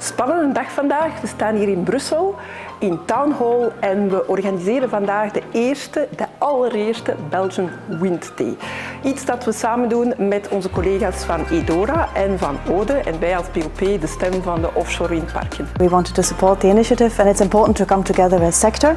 spannende dag vandaag. We staan hier in Brussel, in Town Hall en we organiseren vandaag de allereerste Belgian Wind Day. Iets dat we samen doen met onze collega's van Edora en van Ode en wij als BOP de stem van de offshore windparken. We wanted to support the initiative and it's important to come together as sector.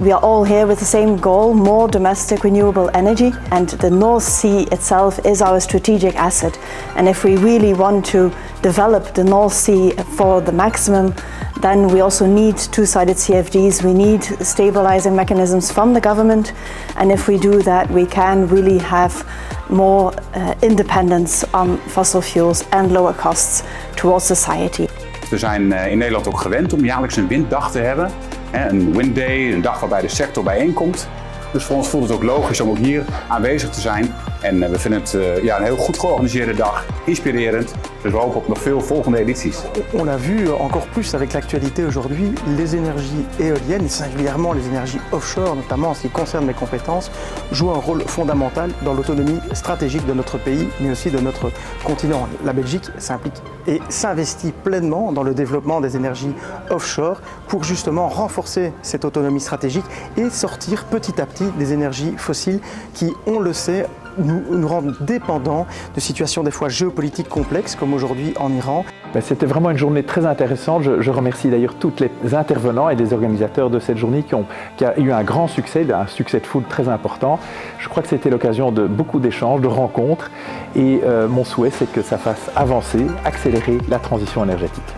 We are all here with the same goal, more domestic renewable energy, and the North Sea itself is our strategic asset. And if we really want to develop the North Sea for the maximum, then we also need two-sided CFDs. We need stabilizing mechanisms from the government, and if we do that, we can really have more independence on fossil fuels and lower costs towards society. We zijn in Nederland ook gewend om jaarlijks een winddag te hebben. Een windday, een dag waarbij de sector bijeenkomt. Dus voor ons voelt het ook logisch om ook hier aanwezig te zijn. En we vinden het een heel goed georganiseerde dag, inspirerend. Dus we hopen op nog veel volgende edities. On a vu encore plus avec l'actualité aujourd'hui, les énergies éoliennes, et singulièrement les énergies offshore, notamment en ce qui concerne mes compétences, jouent un rôle fondamental dans l'autonomie stratégique de notre pays, mais aussi de notre continent. La Belgique s'implique et s'investit pleinement dans le développement des énergies offshore pour justement renforcer cette autonomie stratégique et sortir petit à petit des énergies fossiles qui, on le sait, nous rendent dépendants de situations des fois géopolitiques complexes comme aujourd'hui en Iran. C'était vraiment une journée très intéressante. Je remercie d'ailleurs tous les intervenants et les organisateurs de cette journée qui a eu un grand succès de foule très important. Je crois que c'était l'occasion de beaucoup d'échanges, de rencontres et mon souhait c'est que ça fasse avancer, accélérer la transition énergétique.